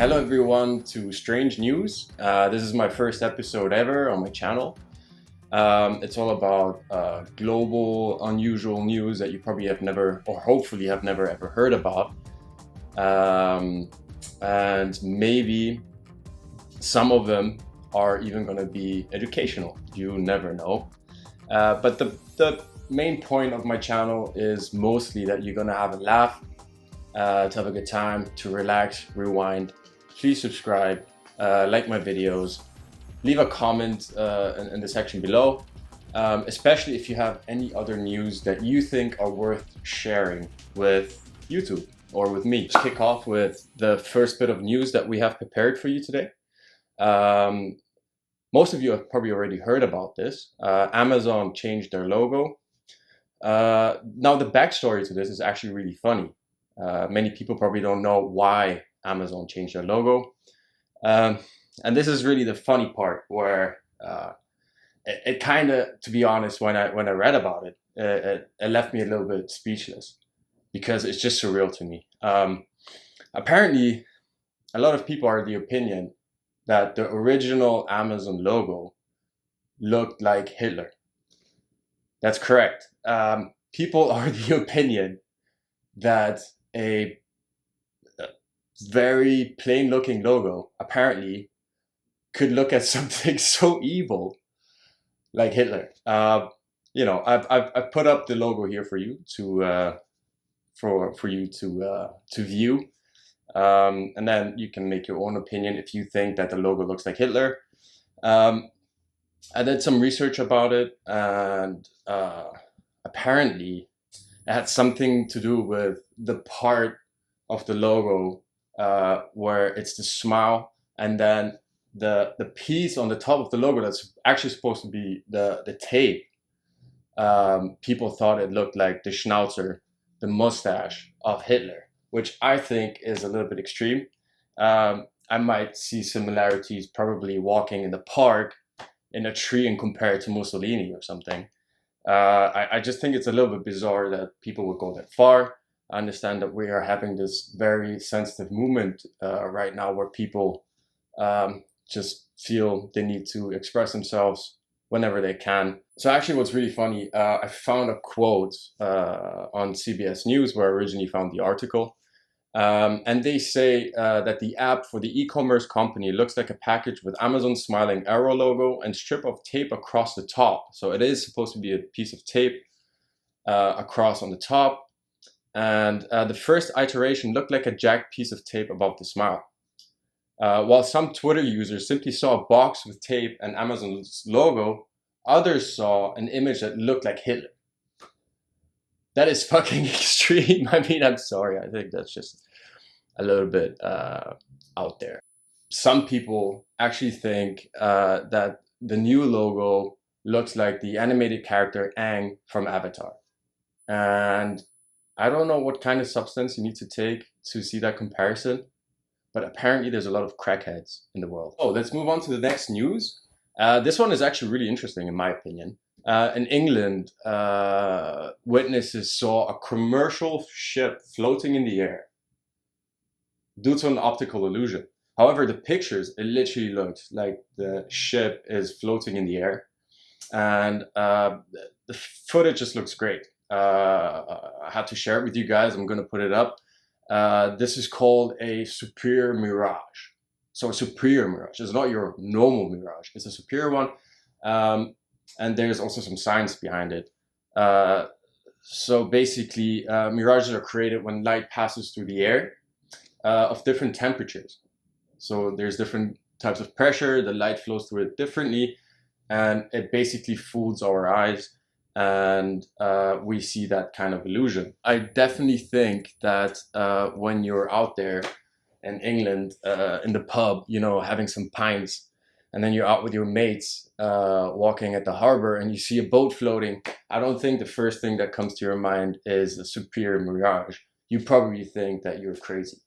Hello everyone to Strange News. This is my first episode ever on my channel. It's all about global, unusual news that you probably have never, or hopefully have never ever heard about. And maybe some of them are even going to be educational. You never know. But the main point of my channel is mostly that you're going to have a laugh, to have a good time, to relax, rewind. Please subscribe, like my videos, leave a comment in the section below, especially if you have any other news that you think are worth sharing with YouTube or with me. Let's kick off with the first bit of news that we have prepared for you today. Most of you have probably already heard about this. Amazon changed their logo. Now the backstory to this is actually really funny. Many people probably don't know why Amazon changed their logo. And this is really the funny part where it kind of, to be honest, when I read about it, it left me a little bit speechless because it's just surreal to me. Apparently, a lot of people are of the opinion that the original Amazon logo looked like Hitler. That's correct. People are of the opinion that a very plain looking logo apparently could look at something so evil like Hitler. You know, I've put up the logo here for you to for you to view, and then you can make your own opinion if you think that the logo looks like Hitler. I did some research about it, and apparently it had something to do with the part of the logo where it's the smile, and then the piece on the top of the logo that's actually supposed to be the tape. People thought it looked like the schnauzer, the mustache of Hitler, which I think is a little bit extreme. I might see similarities probably walking in the park in a tree and compare it to Mussolini or something. I just think it's a little bit bizarre that people would go that far. I understand that we are having this very sensitive movement right now where people just feel they need to express themselves whenever they can. So actually what's really funny, I found a quote on CBS News where I originally found the article. And they say that the app for the e-commerce company looks like a package with Amazon's smiling arrow logo and strip of tape across the top. So it is supposed to be a piece of tape across on the top. And the first iteration looked like a jagged piece of tape above the smile. While some Twitter users simply saw a box with tape and Amazon's logo, others saw an image that looked like Hitler. That is fucking extreme. I mean, I'm sorry. I think that's just a little bit out there. Some people actually think that the new logo looks like the animated character Aang from Avatar. And I don't know what kind of substance you need to take to see that comparison, but apparently there's a lot of crackheads in the world. Oh, let's move on to the next news. This one is actually really interesting in my opinion. In England, witnesses saw a commercial ship floating in the air due to an optical illusion. However, the pictures, it literally looked like the ship is floating in the air, and the footage just looks great. I had to share it with you guys. I'm going to put it up. This is called a superior mirage. So a superior mirage is not your normal mirage. It's a superior one. And there's also some science behind it. So basically, mirages are created when light passes through the air of different temperatures. So there's different types of pressure. The light flows through it differently, and it basically fools our eyes. And we see that kind of illusion. I definitely think that when you're out there in England, in the pub, you know, having some pints, and then you're out with your mates walking at the harbor and you see a boat floating, I don't think the first thing that comes to your mind is a superior mirage. You probably think that you're crazy.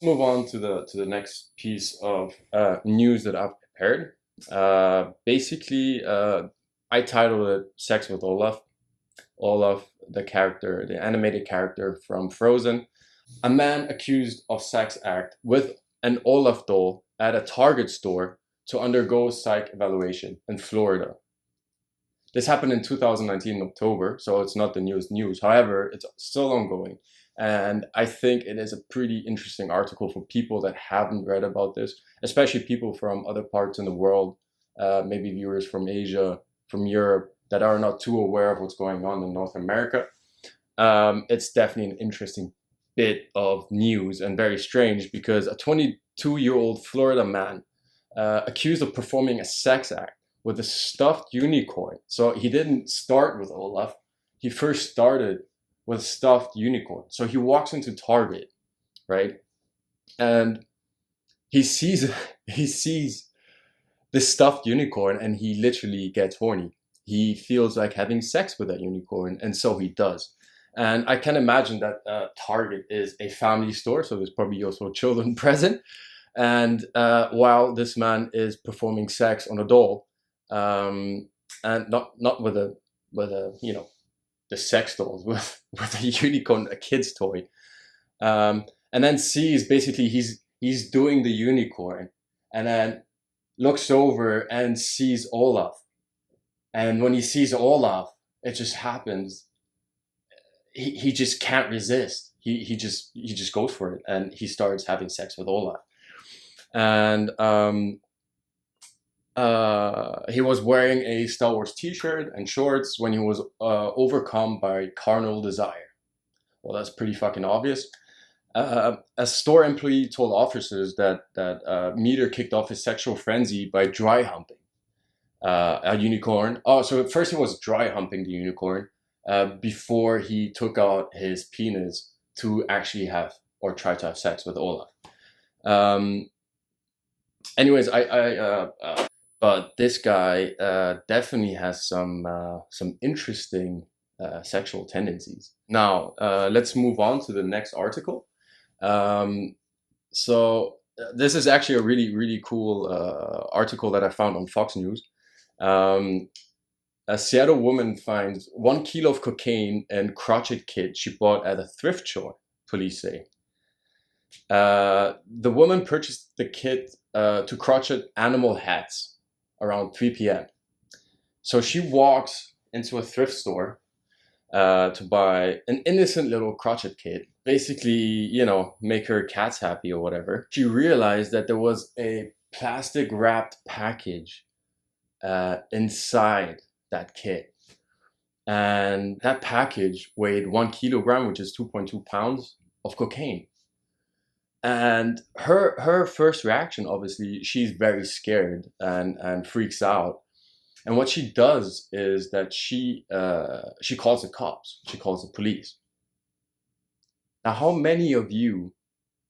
Move on to the next piece of news that I've prepared. Basically, I titled it Sex with Olaf. Olaf, the character, the animated character from Frozen. A man accused of sex act with an Olaf doll at a Target store to undergo psych evaluation in Florida. This happened in 2019 in October, so it's not the newest news. However, it's still ongoing. And I think it is a pretty interesting article for people that haven't read about this, especially people from other parts in the world, maybe viewers from Asia, from Europe, that are not too aware of what's going on in North America. It's definitely an interesting bit of news and very strange because a 22-year-old Florida man accused of performing a sex act with a stuffed unicorn. So he didn't start with Olaf. He first started with a stuffed unicorn. So he walks into Target, right? And he sees this stuffed unicorn and he literally gets horny. He feels like having sex with that unicorn, and so he does. And I can imagine that Target is a family store, so there's probably also children present. And while this man is performing sex on a doll, and not with a the sex dolls, with a unicorn, a kid's toy, and then sees basically he's doing the unicorn, and then looks over and sees Olaf, and when he sees Olaf, it just happens. He just can't resist. He just goes for it, and he starts having sex with Olaf. And he was wearing a Star Wars t-shirt and shorts when he was overcome by carnal desire. Well, that's pretty fucking obvious. A store employee told officers that Meter kicked off his sexual frenzy by dry humping a unicorn. Oh, so at first he was dry humping the unicorn before he took out his penis to actually have or try to have sex with Olaf. Anyways, but this guy definitely has some interesting sexual tendencies. Now, let's move on to the next article. So this is actually a really cool article that I found on Fox News. A Seattle woman finds 1 kilo of cocaine and crotchet kit she bought at a thrift store, police say. The woman purchased the kit to crotchet animal hats around 3 p.m. So she walks into a thrift store to buy an innocent little crotchet kit, basically, make her cats happy or whatever. She realized that there was a plastic wrapped package inside that kit. And that package weighed 1 kilogram, which is 2.2 pounds of cocaine. And her first reaction, obviously, she's very scared and freaks out. And what she does is that she calls the cops. She calls the police. Now, how many of you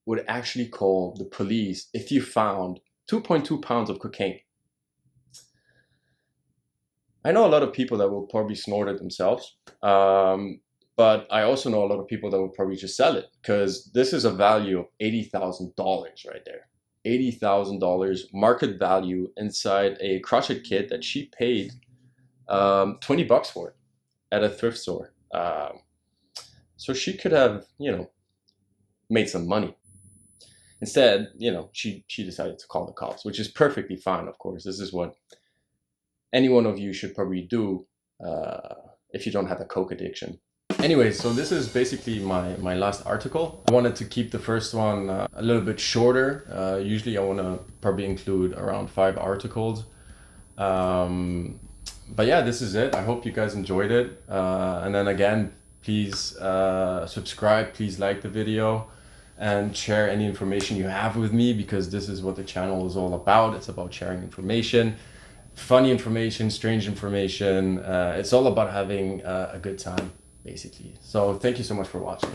would actually call the police if you found 2.2 pounds of cocaine? I know a lot of people that will probably snort it themselves, but I also know a lot of people that will probably just sell it, because this is a value of $80,000 right there. $80,000 market value inside a crotchet kit that she paid $20 for at a thrift store. So she could have, made some money. Instead, she decided to call the cops, which is perfectly fine, of course. This is what any one of you should probably do if you don't have a coke addiction. Anyway, so this is basically my last article. I wanted to keep the first one a little bit shorter. Usually I want to probably include around 5 articles. But yeah, this is it. I hope you guys enjoyed it. And then again, please subscribe, please like the video, and share any information you have with me, because this is what the channel is all about. It's about sharing information. Funny information, strange information. It's all about having a good time, basically. So thank you so much for watching.